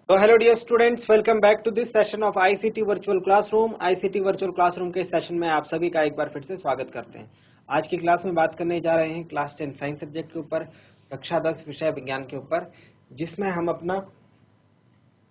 तो hello dear students, welcome back to this session of ICT virtual classroom. ICT virtual classroom के session में आप सभी का एक बार फिर से स्वागत करते हैं। आज की क्लास में बात करने जा रहे हैं क्लास 10 साइंस सब्जेक्ट के ऊपर, कक्षा 10 विषय विज्ञान के ऊपर, जिसमें हम अपना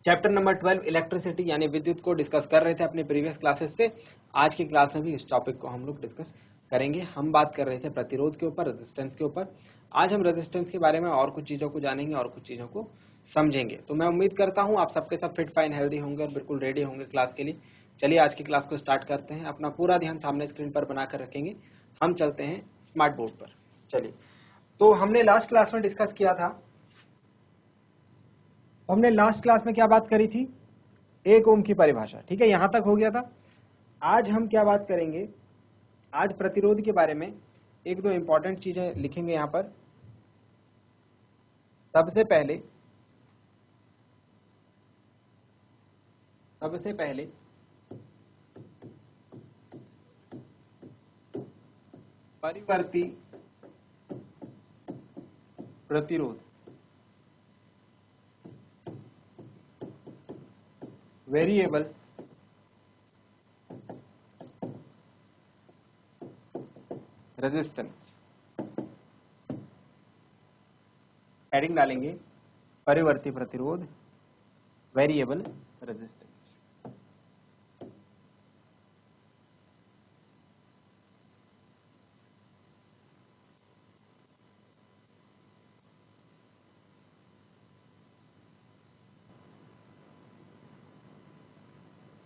चैप्टर नंबर 12 इलेक्ट्रिसिटी यानी विद्युत को डिस्कस कर रहे थे अपने प्रीवियस क्लासेस से। आज की क्लास में भी इस टॉपिक को हम लोग डिस्कस करेंगे। हम बात कर रहे थे प्रतिरोध के ऊपर, रेजिस्टेंस के ऊपर। आज हम रेजिस्टेंस के बारे में और कुछ चीजों को जानेंगे और कुछ चीजों को समझेंगे। तो मैं उम्मीद करता हूं आप सबके सब फिट फाइन हेल्दी होंगे और बिल्कुल रेडी होंगे क्लास के लिए। चलिए आज की क्लास को स्टार्ट करते हैं। अपना पूरा ध्यान सामने स्क्रीन पर बनाकर रखेंगे। हम चलते हैं स्मार्ट बोर्ड पर। चलिए, तो हमने लास्ट क्लास में डिस्कस किया था, हमने लास्ट क्लास में क्या बात करी थी, 1 ओम की परिभाषा। ठीक है, यहां तक हो गया था। आज हम क्या बात करेंगे, आज प्रतिरोध के बारे में एक दो इंपॉर्टेंट चीजें लिखेंगे यहां पर। सबसे पहले परिवर्ती प्रतिरोध, वेरिएबल रेजिस्टेंस। हेडिंग डालेंगे परिवर्ती प्रतिरोध, वेरिएबल रेजिस्टेंस।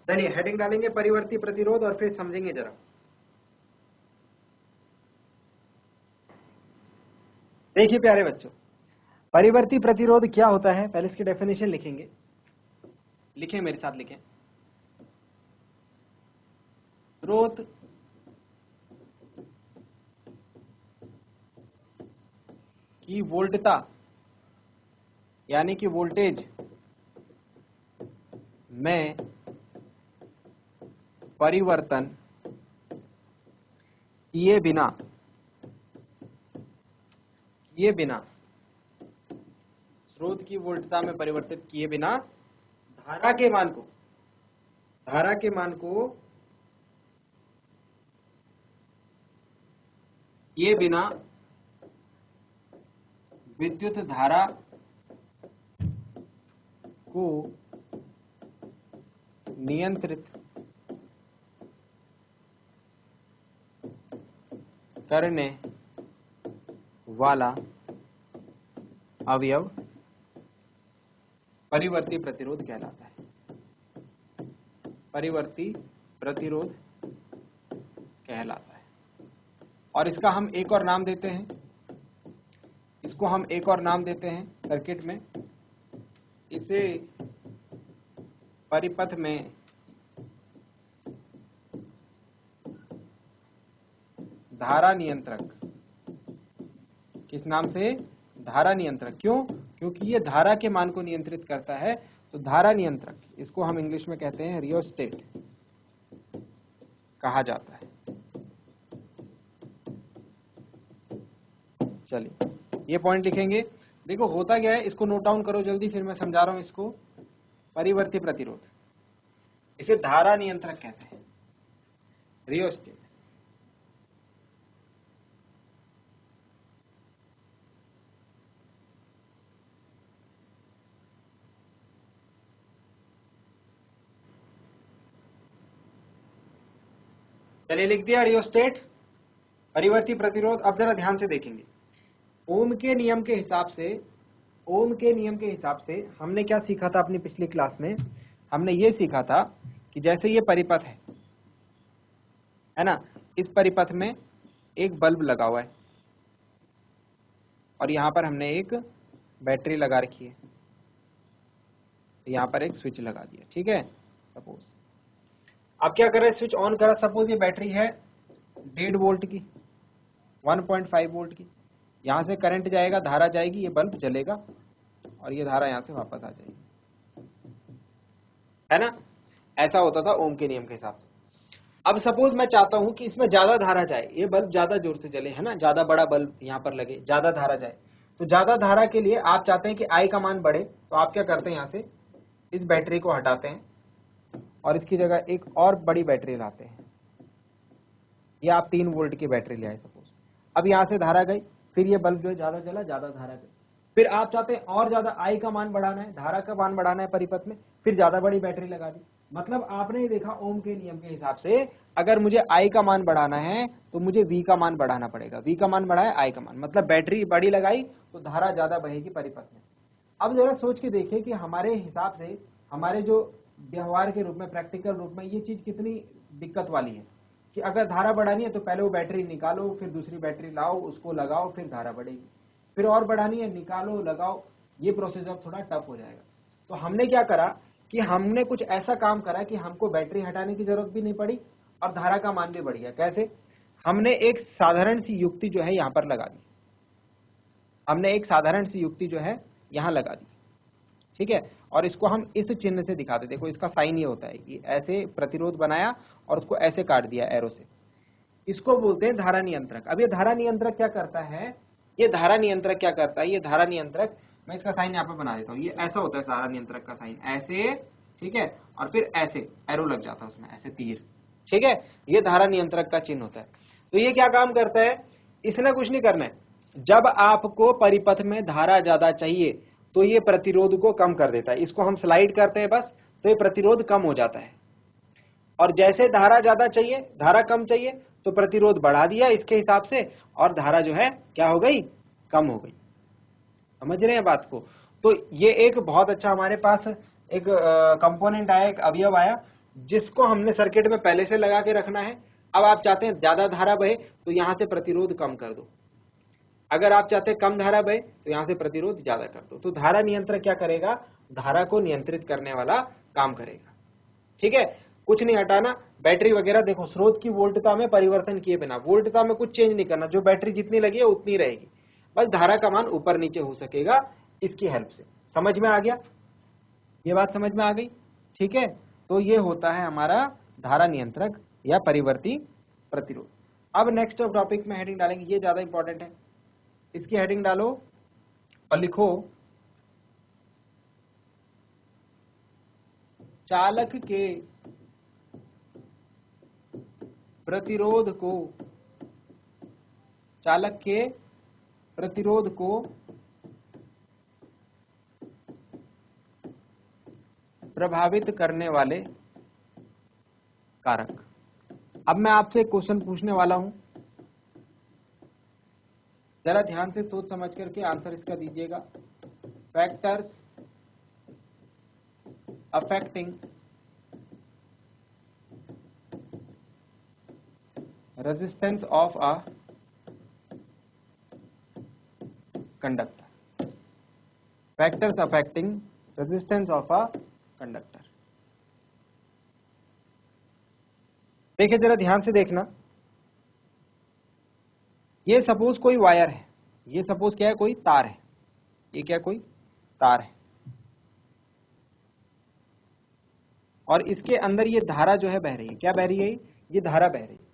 चलिए हेडिंग डालेंगे परिवर्ती प्रतिरोध और फिर समझेंगे जरा। देखिए प्यारे बच्चों, परिवर्ती प्रतिरोध क्या होता है, पहले इसकी डेफिनेशन लिखेंगे। लिखें मेरे साथ, लिखें। स्रोत की वोल्टता यानी कि वोल्टेज में परिवर्तन किए बिना स्रोत की वोल्टता में परिवर्तित किए बिना धारा के मान को किए बिना विद्युत धारा को नियंत्रित करने वाला अवयव परिवर्ती प्रतिरोध कहलाता है। परिवर्ती प्रतिरोध कहलाता है। और इसका हम एक और नाम देते हैं, सर्किट में। इसे परिपथ में धारा नियंत्रक, किस नाम से? धारा नियंत्रक। क्यों? क्योंकि ये धारा के मान को नियंत्रित करता है, तो धारा नियंत्रक, इसको हम इंग्लिश में कहते हैं रियोस्टेट कहा जाता है। चलिए ये पॉइंट लिखेंगे। देखो होता क्या है, इसको नोट डाउन करो जल्दी, फिर मैं समझा रहा हूं इसको। परिवर्ती प्रतिरोध, इसे धारा नियंत्रक कहते हैं, रियोस्टेट। चलिए लिख दिया रियोस्टेट, परिवर्ती प्रतिरोध। अब जरा ध्यान से देखेंगे। ओम के नियम के हिसाब से हमने क्या सीखा था अपनी पिछली क्लास में? हमने ये सीखा था कि जैसे ये परिपथ है ना, इस परिपथ में एक बल्ब लगा हुआ है और यहां पर हमने एक बैटरी लगा रखी है, यहां पर एक स्विच लगा दिया। ठीक है, सपोज अब क्या करें, स्विच ऑन करा। सपोज ये बैटरी है 1.5 वोल्ट की, 1.5 वोल्ट की। यहां से करंट जाएगा, धारा जाएगी, ये बल्ब जलेगा और ये धारा यहां से वापस आ जाएगी, है ना। ऐसा होता था ओम के नियम के हिसाब से। अब सपोज मैं चाहता हूं कि इसमें ज्यादा धारा जाए, ये बल्ब ज्यादा जोर से जले, है ना, ज्यादा बड़ा बल्ब यहां पर लगे, ज्यादा धारा जाए। तो ज्यादा धारा के लिए आप चाहते हैं कि आई का मान बढ़े, तो आप क्या करते हैं, यहां से इस बैटरी को हटाते हैं और इसकी जगह एक और बड़ी बैटरी लाते हैं, या आप 3 वोल्ट की बैटरी ले आए सपोज। अब यहाँ से धारा गई, फिर ये बल्ब जो है ज्यादा जला, ज्यादा धारा गई, फिर आप चाहते हैं और ज्यादा आई का मान बढ़ाना है, धारा का मान बढ़ाना है परिपथ में, फिर ज्यादा बड़ी बैटरी लगा दी। मतलब आपने ये देखा ओम के नियम के हिसाब से अगर मुझे आई का मान बढ़ाना है तो मुझे वी का मान बढ़ाना पड़ेगा, वी का मान बढ़ाया आई का मान, मतलब बैटरी बड़ी लगाई तो धारा ज्यादा बहेगी परिपथ में। अब जरा सोच के देखिए कि हमारे हिसाब से, हमारे जो व्यवहार के रूप में, प्रैक्टिकल रूप में ये चीज कितनी दिक्कत वाली है कि अगर धारा बढ़ानी है तो पहले वो बैटरी निकालो, फिर दूसरी बैटरी लाओ, उसको लगाओ, फिर धारा बढ़ेगी, फिर और बढ़ानी है, निकालो, लगाओ, ये प्रोसेस अब थोड़ा टफ हो जाएगा। तो हमने क्या करा कि हमने कुछ ऐसा काम करा कि हमको बैटरी हटाने की जरूरत भी नहीं पड़ी और धारा का मान भी बढ़ गया। कैसे? हमने एक साधारण सी युक्ति जो है यहाँ पर लगा दी, हमने एक साधारण सी युक्ति जो है यहाँ लगा दी, ठीक है। और इसको हम इस चिन्ह से दिखाते, देखो इसका साइन ये होता है, ये ऐसे प्रतिरोध बनाया और उसको ऐसे काट दिया एरो से, इसको बोलते हैं धारा नियंत्रक। अब ये धारा नियंत्रक क्या करता है, ये धारा नियंत्रक क्या करता है, ये धारा नियंत्रक, मैं इसका साइन यहाँ पे बना देता हूँ, ये ऐसा होता है धारा नियंत्रक का साइन, ऐसे, ठीक है, और फिर ऐसे एरो लग जाता है उसमें, ऐसे तीर, ठीक है, ये धारा नियंत्रक का चिन्ह होता है। तो ये क्या काम करता है, इसने कुछ नहीं करना है, जब आपको परिपथ में धारा ज्यादा चाहिए तो ये प्रतिरोध को कम कर देता है, इसको हम स्लाइड करते हैं बस, तो ये प्रतिरोध कम हो जाता है। और जैसे धारा ज्यादा चाहिए, धारा कम चाहिए, तो प्रतिरोध बढ़ा दिया इसके हिसाब से और धारा जो है क्या हो गई, कम हो गई। समझ रहे हैं बात को? तो ये एक बहुत अच्छा हमारे पास एक कंपोनेंट आया, एक अवयव आया, जिसको हमने सर्किट में पहले से लगा के रखना है। अब आप चाहते हैं ज्यादा धारा बहे तो यहां से प्रतिरोध कम कर दो, अगर आप चाहते हैं कम धारा बहे तो यहां से प्रतिरोध ज्यादा कर दो। तो धारा नियंत्रक क्या करेगा, धारा को नियंत्रित करने वाला काम करेगा, ठीक है। कुछ नहीं हटाना, बैटरी वगैरह देखो, स्रोत की वोल्टता में परिवर्तन किए बिना, वोल्टता में कुछ चेंज नहीं करना, जो बैटरी जितनी लगी है उतनी रहेगी, बस धारा का मान ऊपर नीचे हो सकेगा इसकी हेल्प से। समझ में आ गया? ये बात समझ में आ गई, ठीक है। तो ये होता है हमारा धारा नियंत्रक या परिवर्ती प्रतिरोध। अब नेक्स्ट टॉपिक में हेडिंग डालेंगे, ये ज्यादा इंपॉर्टेंट है, इसकी हेडिंग डालो और लिखो चालक के प्रतिरोध को, चालक के प्रतिरोध को प्रभावित करने वाले कारक। अब मैं आपसे एक क्वेश्चन पूछने वाला हूं, जरा ध्यान से सोच समझ करके आंसर इसका दीजिएगा। Factors affecting resistance of a conductor, factors affecting resistance of a conductor. देखिए जरा ध्यान से देखना, ये सपोज कोई वायर है, ये सपोज क्या है, कोई तार है, ये क्या, कोई तार है, और इसके अंदर ये धारा जो है बह रही है, क्या बह रही है, ये धारा बह रही है,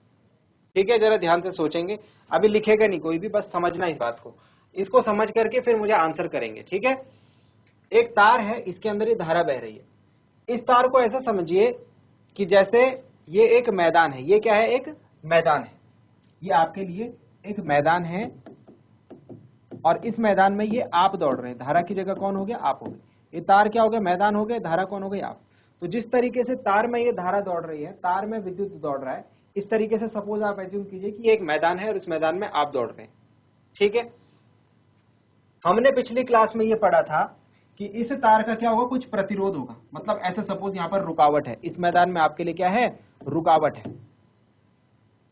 ठीक है। जरा ध्यान से सोचेंगे, अभी लिखेगा नहीं कोई भी, बस समझना इस बात को, इसको समझ करके फिर मुझे आंसर करेंगे, ठीक है। एक तार है, इसके अंदर ये धारा बह रही है, इस तार को ऐसा समझिए कि जैसे ये एक मैदान है, ये क्या है, एक मैदान है, ये आपके लिए एक मैदान है, और इस मैदान में ये आप दौड़ रहे हैं, धारा की जगह कौन हो गया, आप हो गए, ये तार क्या हो गया, मैदान हो गया, धारा कौन हो गई, आप। तो जिस तरीके से तार में ये धारा दौड़ रही है, तार में विद्युत दौड़ रहा है, इस तरीके से सपोज आप एज्यूम कीजिए कि ये एक मैदान है और इस मैदान में आप दौड़ रहे हैं, ठीक है। हमने पिछली क्लास में ये पढ़ा था कि इस तार का क्या होगा, कुछ प्रतिरोध होगा, मतलब ऐसे सपोज यहाँ पर रुकावट है, इस मैदान में आपके लिए क्या है, रुकावट है,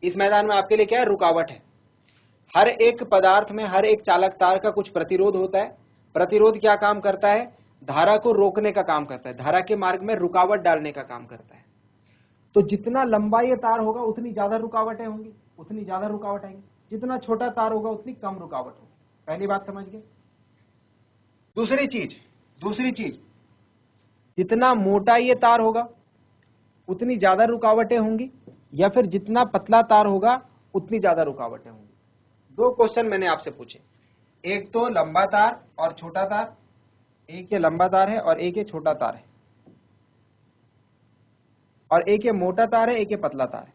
इस मैदान में आपके लिए क्या है, रुकावट है। हर एक पदार्थ में, हर एक चालक तार का कुछ प्रतिरोध होता है। प्रतिरोध क्या काम करता है, धारा को रोकने का काम करता है, धारा के मार्ग में रुकावट डालने का काम करता है। तो जितना लंबा ये तार होगा उतनी ज्यादा रुकावटें होंगी, उतनी ज्यादा रुकावट आएंगी, जितना छोटा तार होगा उतनी कम रुकावट होगी। पहली बात समझ गए। दूसरी चीज, जितना मोटा ये तार होगा उतनी ज्यादा रुकावटें होंगी, या फिर जितना पतला तार होगा उतनी ज्यादा रुकावटें होंगी। दो क्वेश्चन मैंने आपसे पूछे, एक तो लंबा तार और छोटा तार, एक ये लंबा तार है और एक ये छोटा तार है, और एक ये मोटा तार है, एक ये पतला तार है।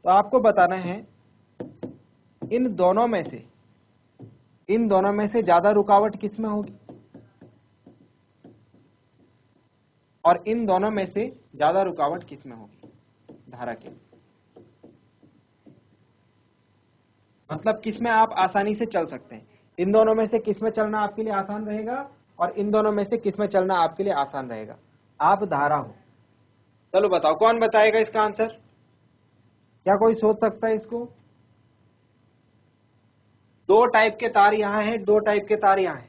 तो आपको बताना है इन दोनों में से ज्यादा रुकावट किस में होगी, और इन दोनों में से ज्यादा रुकावट किस में होगी धारा के। मतलब किस में आप आसानी से चल सकते हैं। इन दोनों में से किस में चलना आपके लिए आसान रहेगा, और इन दोनों में से किस में चलना आपके लिए आसान रहेगा। आप धारा हो। चलो बताओ, कौन बताएगा इसका आंसर? क्या कोई सोच सकता है इसको? दो टाइप के तार यहां हैं, दो टाइप के तार यहां हैं।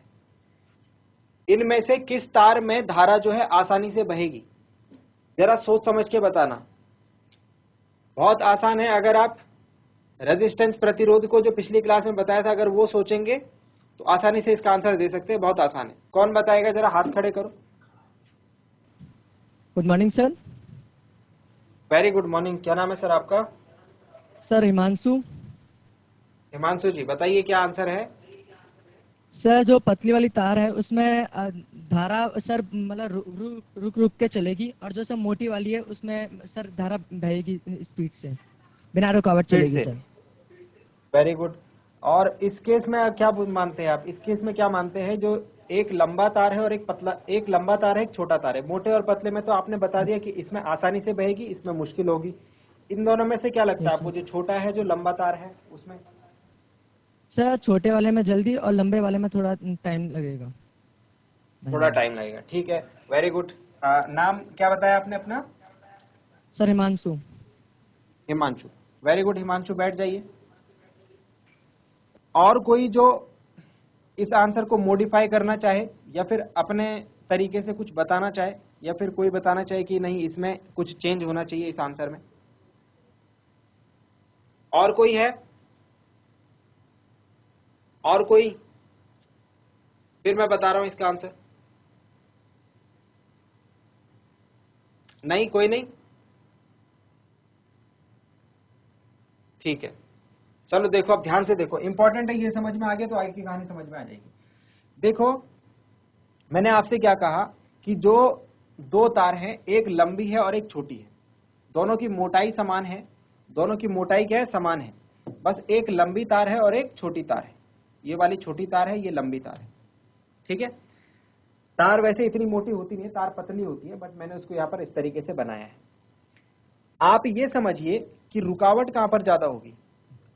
इनमें से किस तार में धारा जो है आसानी से बहेगी? जरा सोच समझ के बताना। बहुत आसान है। अगर आप रेजिस्टेंस प्रतिरोध को जो पिछली क्लास में बताया था, अगर वो सोचेंगे तो आसानी से इसका आंसर दे सकते हैं। बहुत आसान है। कौन बताएगा? जरा हाथ खड़े करो। Good morning sir. Very good morning. क्या नाम है सर आपका? सर हिमांशु। हिमांशु जी, बताइए क्या आंसर है? सर जो पतली वाली तार है उसमें धारा सर मतलब रुक रुक के चलेगी, और जो सर मोटी वाली है उसमें सर धारा बहेगी स्पीड से, बिना रुकावट स्पीड चलेगी से। सर। Very good. और इस केस में क्या मानते हैं आप? इस केस में क्या मानते हैं? जो एक लंबा तार है और एक पतला, एक लंबा तार है एक छोटा तार है। मोटे और पतले में तो आपने बता दिया कि इसमें आसानी से बहेगी, इसमें मुश्किल होगी। इन दोनों में से क्या लगता है यस आपको, सर। जो छोटा है जो लंबा तार है उसमें? सर छोटे वाले में जल्दी और लंबे वाले में थोड़ा टाइम लगेगा थोड़ा बहने में। टाइम लगेगा। ठीक है, वेरी गुड। नाम क्या बताया आपने अपना? Sir Himanshu. Himanshu. Very good Himanshu, बैठ जाइए। और कोई जो इस आंसर को मॉडिफाई करना चाहे, या फिर अपने तरीके से कुछ बताना चाहे, या फिर कोई बताना चाहे कि नहीं इसमें कुछ चेंज होना चाहिए इस आंसर में? और कोई है? और कोई? फिर मैं बता रहा हूं इसका आंसर। नहीं, कोई नहीं। ठीक है, चलो देखो, अब ध्यान से देखो, इंपॉर्टेंट है। ये समझ में आ गया तो आगे की कहानी समझ में आ जाएगी। देखो, मैंने आपसे क्या कहा कि जो दो तार हैं, एक लंबी है और एक छोटी है, दोनों की मोटाई समान है। दोनों की मोटाई क्या है? समान है। बस एक लंबी तार है और एक छोटी तार है। ये वाली छोटी तार है, ये लंबी तार है। ठीक है। तार वैसे इतनी मोटी होती नहीं है, तार पतली होती है, बट मैंने उसको यहाँ पर इस तरीके से बनाया है। आप ये समझिए कि रुकावट कहां पर ज्यादा होगी।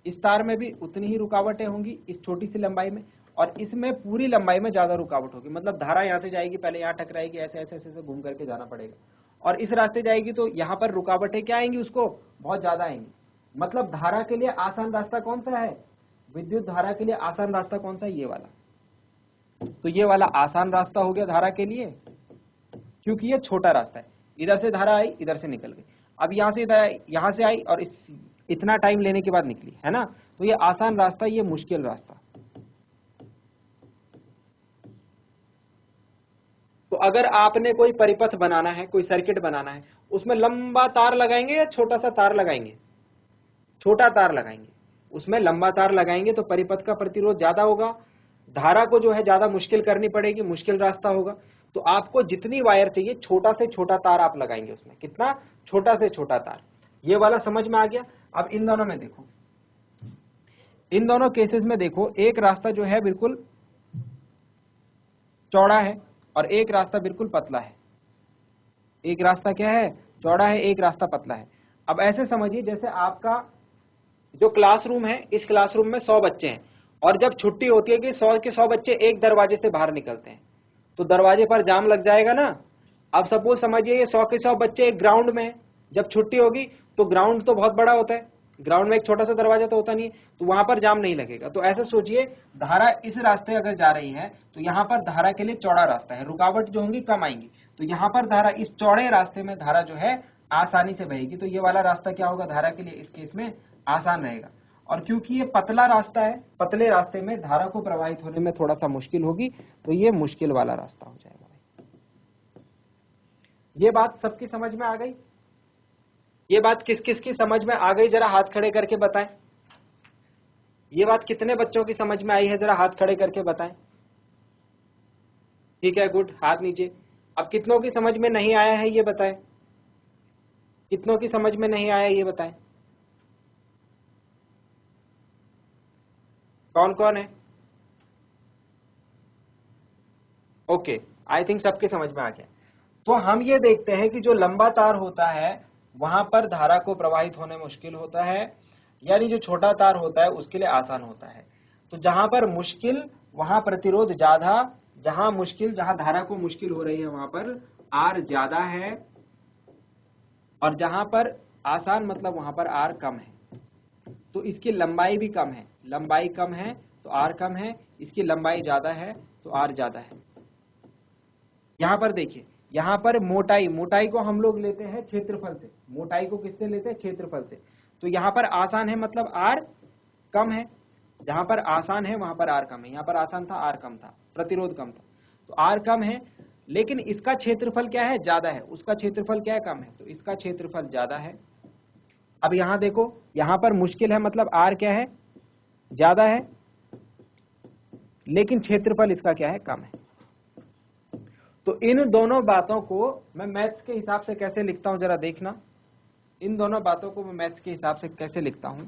इस तार में भी उतनी ही रुकावटें होंगी इस छोटी सी लंबाई में, और इसमें पूरी लंबाई में ज्यादा रुकावट होगी। मतलब धारा यहां से जाएगी, पहले यहां टकराएगी, ऐसे ऐसे ऐसे घूम करके जाना पड़ेगा, और इस रास्ते जाएगी तो यहां पर रुकावटें क्या आएंगी? उसको बहुत ज्यादा आएंगी। मतलब धारा के लिए आसान रास्ता कौन सा है? विद्युत धारा के लिए आसान रास्ता कौन सा है? ये वाला। तो ये वाला आसान रास्ता हो गया धारा के लिए, क्योंकि ये छोटा रास्ता है। इधर से धारा आई, इधर से निकल गई। अब यहां से यहां से आई और इतना टाइम लेने के बाद निकली, है ना? तो ये आसान रास्ता, ये मुश्किल रास्ता। तो अगर आपने कोई परिपथ बनाना है, कोई सर्किट बनाना है, उसमें लंबा तार लगाएंगे या छोटा सा तार लगाएंगे? छोटा तार लगाएंगे। उसमें लंबा तार लगाएंगे तो परिपथ का प्रतिरोध ज्यादा होगा, धारा को जो है ज्यादा मुश्किल करनी पड़ेगी, मुश्किल रास्ता होगा। तो आपको जितनी वायर चाहिए, छोटा से छोटा तार आप लगाएंगे उसमें। कितना? छोटा से छोटा तार। ये वाला समझ में आ गया। अब इन दोनों में देखो, इन दोनों केसेस में देखो, एक रास्ता जो है बिल्कुल चौड़ा है और एक रास्ता बिल्कुल पतला है। एक रास्ता क्या है? चौड़ा है, एक रास्ता पतला है। अब ऐसे समझिए जैसे आपका जो क्लासरूम है, इस क्लासरूम में 100 बच्चे हैं, और जब छुट्टी होती है कि 100 के 100 बच्चे एक दरवाजे से बाहर निकलते हैं, तो दरवाजे पर जाम लग जाएगा ना। अब सपोज समझिए ये 100 के 100 बच्चे एक ग्राउंड में, जब छुट्टी होगी तो ग्राउंड तो बहुत बड़ा होता है, ग्राउंड में एक छोटा सा दरवाजा तो होता नहीं है, तो वहां पर जाम नहीं लगेगा। तो ऐसे सोचिए, धारा इस रास्ते अगर जा रही है तो यहाँ पर धारा के लिए चौड़ा रास्ता है, रुकावट जो होंगी कम आएंगी। तो यहाँ पर धारा, इस चौड़े रास्ते में धारा जो है आसानी से बहेगी। तो ये वाला रास्ता क्या होगा धारा के लिए? इस केस में आसान रहेगा। और क्योंकि ये पतला रास्ता है, पतले रास्ते में धारा को प्रवाहित होने में थोड़ा सा मुश्किल होगी, तो ये मुश्किल वाला रास्ता हो जाएगा। ये बात सबकी समझ में आ गई? ये बात किस किस की समझ में आ गई? जरा हाथ खड़े करके बताएं। ये बात कितने बच्चों की समझ में आई है? जरा हाथ खड़े करके बताएं। ठीक है, गुड, हाथ नीचे। अब कितनों की समझ में नहीं आया है ये बताएं। कितनों की समझ में नहीं आया ये बताएं, कौन कौन है? ओके, आई थिंक सबके समझ में आ गया। तो हम ये देखते हैं कि जो लंबा तार होता है वहां पर धारा को प्रवाहित होने मुश्किल होता है, यानी जो छोटा तार होता है उसके लिए आसान होता है। तो जहां पर मुश्किल वहां प्रतिरोध ज्यादा, जहां मुश्किल, जहां धारा को मुश्किल हो रही है वहां पर आर ज्यादा है, और जहां पर आसान मतलब वहां पर आर कम है। तो इसकी लंबाई भी कम है, लंबाई कम है तो आर कम है, इसकी लंबाई ज्यादा है तो आर ज्यादा है। यहां पर देखिए, यहां पर मोटाई, मोटाई को हम लोग लेते हैं क्षेत्रफल से, मोटाई को किससे लेते हैं? क्षेत्रफल से। तो यहां पर आसान है मतलब आर कम है, जहां पर आसान है वहां पर आर कम है। यहां पर आसान था, आर कम था, प्रतिरोध कम था, तो आर कम है, लेकिन इसका क्षेत्रफल क्या है? ज्यादा है। उसका क्षेत्रफल क्या है? कम है, तो इसका क्षेत्रफल ज्यादा है। अब यहां देखो, यहां पर मुश्किल है मतलब आर क्या है? ज्यादा है, लेकिन क्षेत्रफल इसका क्या है? कम है। तो इन दोनों बातों को मैं मैथ्स के हिसाब से कैसे लिखता हूं जरा देखना, इन दोनों बातों को मैं मैथ्स के हिसाब से कैसे लिखता हूं।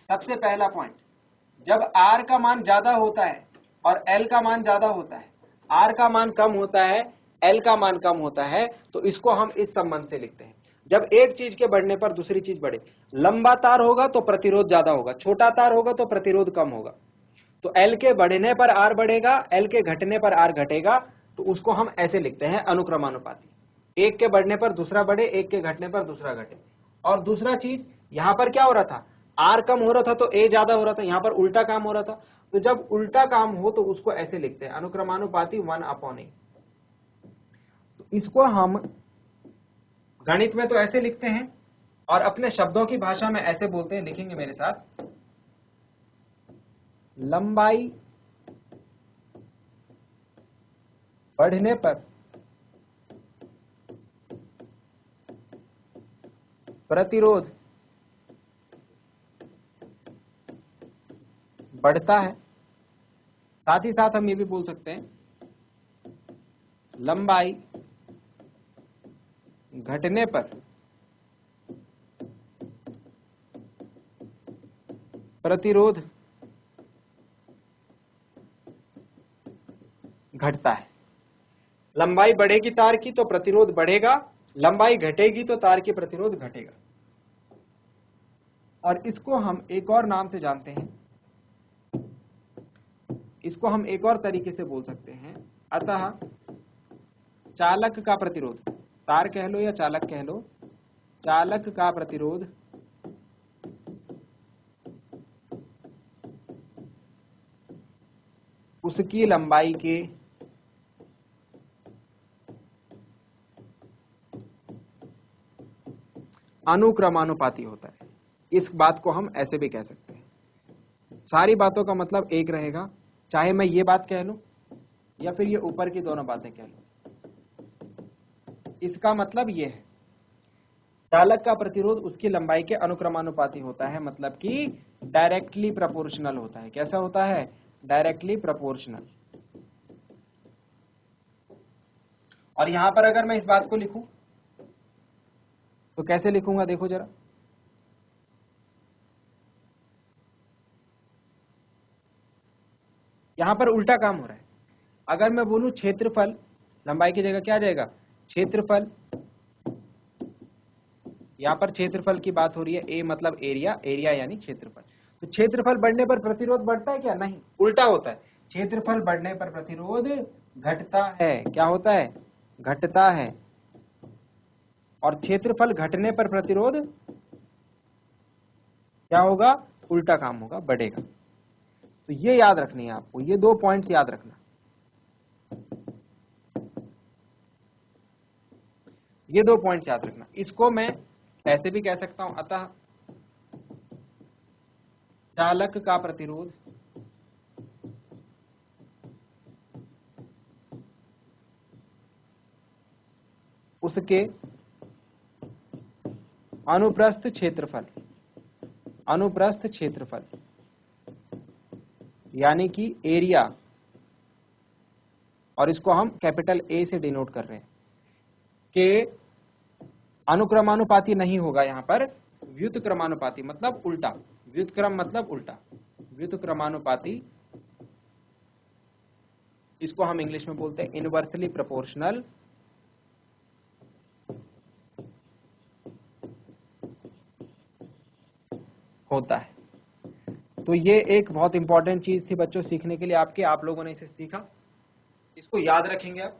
सबसे पहला पॉइंट, जब r का मान ज्यादा होता है और l का मान ज्यादा होता है, r का मान कम होता है, l का मान कम होता है, तो इसको हम इस संबंध से लिखते हैं। जब एक चीज के बढ़ने पर दूसरी चीज बढ़े, लंबा तार होगा तो प्रतिरोध ज्यादा होगा, छोटा तार होगा तो प्रतिरोध कम होगा। तो L के बढ़ने पर R बढ़ेगा, L के घटने पर R घटेगा, तो उसको हम ऐसे लिखते हैं अनुक्रमानुपाती। एक के बढ़ने पर दूसरा बढ़े, एक के घटने पर दूसरा घटे। और दूसरा चीज, यहां पर क्या हो रहा था? R कम हो रहा था तो A ज्यादा हो रहा था, यहां पर उल्टा काम हो रहा था। तो जब उल्टा काम हो तो उसको ऐसे लिखते हैं अनुक्रमानुपाती 1/A। तो इसको हम गणित में तो ऐसे लिखते हैं और अपने शब्दों की भाषा में ऐसे बोलते हैं, लिखेंगे मेरे साथ, लंबाई बढ़ने पर प्रतिरोध बढ़ता है। साथ ही साथ हम ये भी बोल सकते हैं, लंबाई घटने पर प्रतिरोध घटता है। लंबाई बढ़ेगी तार की तो प्रतिरोध बढ़ेगा, लंबाई घटेगी तो तार की प्रतिरोध घटेगा। और इसको हम एक और नाम से जानते हैं, इसको हम एक और तरीके से बोल सकते हैं। अतः चालक का प्रतिरोध, तार कह लो या चालक कह लो, चालक का प्रतिरोध उसकी लंबाई के अनुक्रमानुपाती होता है। इस बात को हम ऐसे भी कह सकते हैं। सारी बातों का मतलब एक रहेगा, चाहे मैं ये बात कह लूं या फिर ये ऊपर की दोनों बातें कह लूं। इसका मतलब ये है, चालक का प्रतिरोध उसकी लंबाई के अनुक्रमानुपाती होता है, मतलब कि डायरेक्टली प्रोपोर्शनल होता है। कैसा होता है? Directly proportional. और यहां पर अगर मैं इस बात को लिखूं तो कैसे लिखूंगा, देखो जरा। यहां पर उल्टा काम हो रहा है। अगर मैं बोलूं क्षेत्रफल, लंबाई की जगह क्या आ जाएगा? क्षेत्रफल। यहां पर क्षेत्रफल की बात हो रही है, ए मतलब एरिया, एरिया यानी क्षेत्रफल। तो क्षेत्रफल बढ़ने पर प्रतिरोध बढ़ता है क्या? नहीं, उल्टा होता है। क्षेत्रफल बढ़ने पर प्रतिरोध घटता है। क्या होता है? घटता है। और क्षेत्रफल घटने पर प्रतिरोध क्या होगा? उल्टा काम होगा, बढ़ेगा। तो ये याद रखनी है आपको, ये 2 पॉइंट्स याद रखना। ये 2 पॉइंट्स याद रखना। इसको मैं ऐसे भी कह सकता हूं, अतः चालक का प्रतिरोध उसके अनुप्रस्थ क्षेत्रफल, अनुप्रस्थ क्षेत्रफल यानी कि एरिया, और इसको हम कैपिटल ए से डिनोट कर रहे हैं, के अनुक्रमानुपाती नहीं होगा, यहाँ पर व्युत्क्रमानुपाती मतलब उल्टा, व्युत्क्रम मतलब उल्टा, व्युत्क्रमानुपाती, इसको हम इंग्लिश में बोलते हैं इनवर्सली प्रोपोर्शनल होता है। तो ये एक बहुत इंपॉर्टेंट चीज थी बच्चों सीखने के लिए आपके, आप लोगों ने इसे सीखा, इसको याद रखेंगे आप।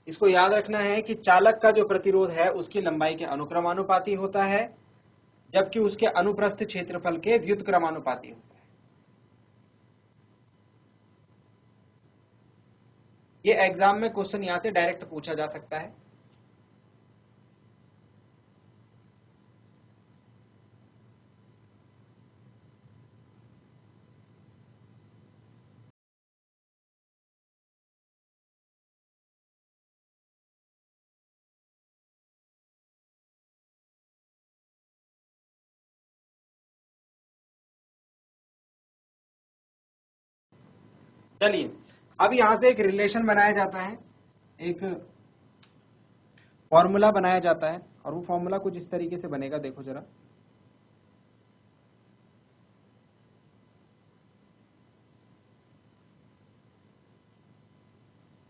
इसको याद रखना है कि चालक का जो प्रतिरोध है उसकी लंबाई के अनुक्रमानुपाती होता है, जबकि उसके अनुप्रस्थ क्षेत्रफल के व्युत्क्रमानुपाती होता है। ये एग्जाम में क्वेश्चन यहां से डायरेक्ट पूछा जा सकता है। चलिए, अब यहां से एक रिलेशन बनाया जाता है, एक फॉर्मूला बनाया जाता है, और वो फॉर्मूला कुछ इस तरीके से बनेगा, देखो जरा।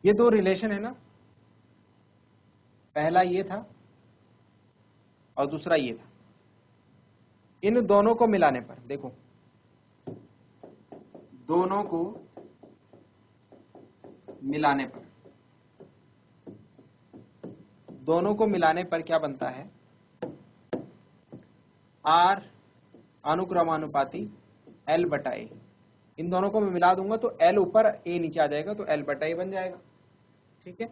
ये दो रिलेशन है ना, पहला ये था और दूसरा ये था। इन दोनों को मिलाने पर देखो, दोनों को मिलाने पर, दोनों को मिलाने पर क्या बनता है, आर अनुक्रमानुपाती एल बटा ए। इन दोनों को मैं मिला दूंगा तो एल ऊपर ए नीचे आ जाएगा, तो एल बटा ए बन जाएगा। ठीक है,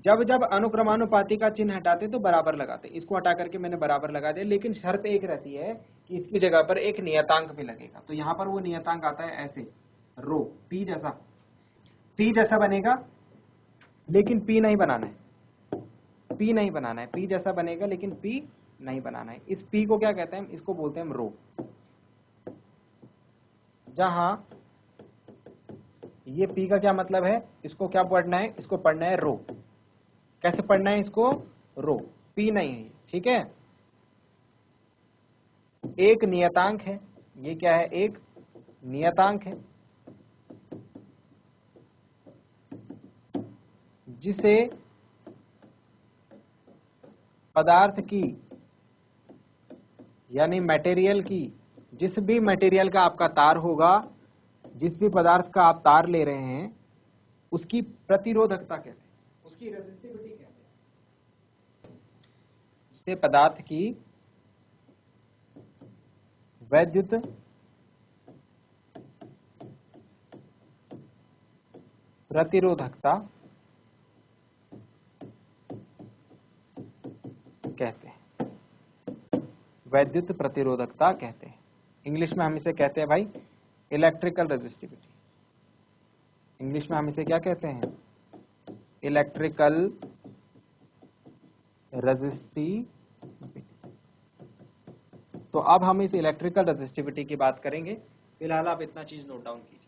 जब जब अनुक्रमानुपाती का चिन्ह हटाते तो बराबर लगाते, इसको हटा करके मैंने बराबर लगा दिया, लेकिन शर्त एक रहती है कि इसकी जगह पर एक नियतांक भी लगेगा। तो यहां पर वो नियतांक आता है ऐसे, रो पी जैसा, पी जैसा बनेगा, लेकिन पी नहीं बनाना है, पी नहीं बनाना है, पी जैसा बनेगा लेकिन पी नहीं बनाना है। इस पी को क्या कहते हैं, इसको बोलते हैं हम रो। जहां ये पी का क्या मतलब है, इसको क्या पढ़ना है, इसको पढ़ना है रो। कैसे पढ़ना है इसको, रो, पी नहीं है, ठीक है। एक नियतांक है, ये क्या है, एक नियतांक है, जिसे पदार्थ की यानी मटेरियल की, जिस भी मटेरियल का आपका तार होगा, जिस भी पदार्थ का आप तार ले रहे हैं, उसकी प्रतिरोधकता कहते हैं, उसकी रेजिस्टिविटी कहते हैं, उससे पदार्थ की वैद्युत प्रतिरोधकता कहते हैं, वैद्युत प्रतिरोधकता कहते हैं। इंग्लिश में हम इसे कहते हैं भाई इलेक्ट्रिकल रेजिस्टिविटी। इंग्लिश में हम इसे क्या कहते हैं, इलेक्ट्रिकल रेजिस्टिविटी। तो अब हम इस इलेक्ट्रिकल रेजिस्टिविटी की बात करेंगे। फिलहाल आप इतना चीज नोट डाउन कीजिए।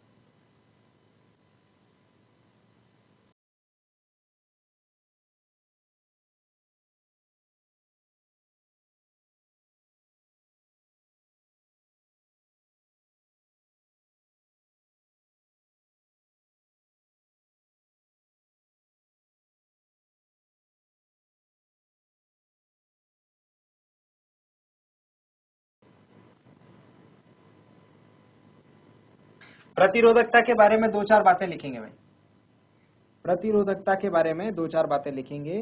प्रतिरोधकता के बारे में दो चार बातें लिखेंगे भाई, प्रतिरोधकता के बारे में दो चार बातें लिखेंगे।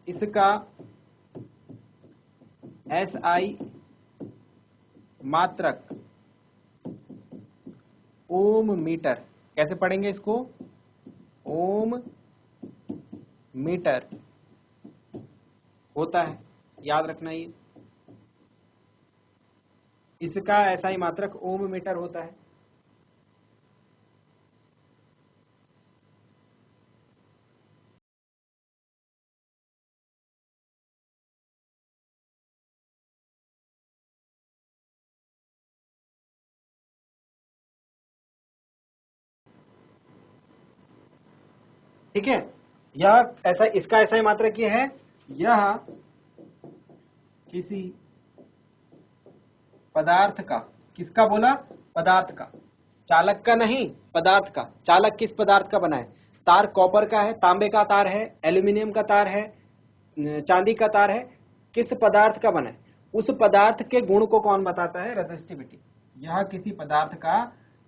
इसका SI मात्रक ओम मीटर, कैसे पढ़ेंगे इसको, ओम मीटर होता है, याद रखना ये, इसका SI मात्रक ओम मीटर होता है। ठीक है, यह ऐसा, इसका ऐसा ही मात्रक ये है, यह किसी पदार्थ का, किसका बोला, पदार्थ का, चालक का नहीं, पदार्थ का। चालक किस पदार्थ का बना है, तार कॉपर का है, तांबे का तार है, एल्यूमिनियम का तार है, चांदी का तार है, किस पदार्थ का बना है, उस पदार्थ के गुण को कौन बताता है, रेजिस्टिविटी। यह किसी पदार्थ का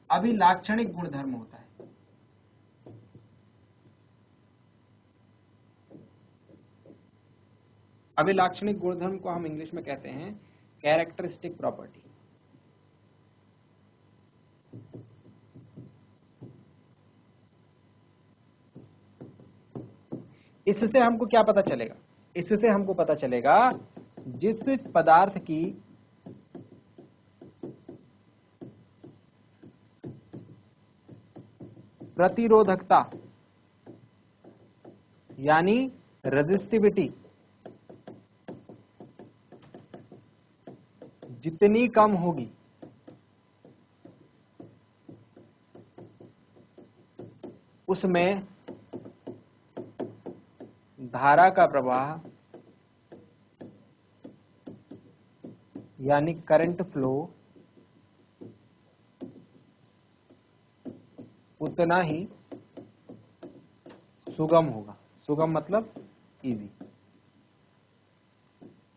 अभिलाक्षणिक गुणधर्म होता है। अभिलाक्षणिक गुणधर्म को हम इंग्लिश में कहते हैं कैरेक्टरिस्टिक प्रॉपर्टी। इससे हमको क्या पता चलेगा, इससे हमको पता चलेगा जिस पदार्थ की प्रतिरोधकता यानी रेजिस्टिविटी जितनी कम होगी, उसमें धारा का प्रवाह यानी करंट फ्लो उतना ही सुगम होगा। सुगम मतलब इजी।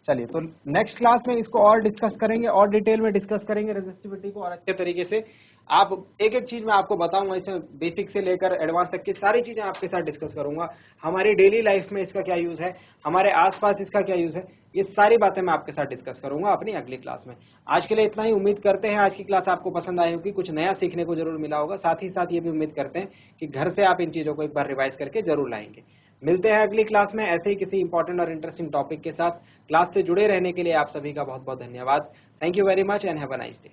चलिए, तो नेक्स्ट क्लास में इसको और डिस्कस करेंगे, और डिटेल में डिस्कस करेंगे रेजिस्टिविटी को, और अच्छे तरीके से आप एक एक चीज मैं आपको बताऊंगा, इसमें बेसिक से लेकर एडवांस तक की सारी चीजें आपके साथ डिस्कस करूंगा। हमारी डेली लाइफ में इसका क्या यूज है, हमारे आसपास इसका क्या यूज है, ये सारी बातें मैं आपके साथ डिस्कस करूंगा अपनी अगली क्लास में। आज के लिए इतना ही। उम्मीद करते हैं आज की क्लास आपको पसंद आई होगी, कुछ नया सीखने को जरूर मिला होगा। साथ ही साथ ये भी उम्मीद करते हैं कि घर से आप इन चीजों को एक बार रिवाइज करके जरूर लाएंगे। मिलते हैं अगली क्लास में ऐसे ही किसी इंपॉर्टेंट और इंटरेस्टिंग टॉपिक के साथ। क्लास से जुड़े रहने के लिए आप सभी का बहुत बहुत धन्यवाद। Thank you very much and have a nice day.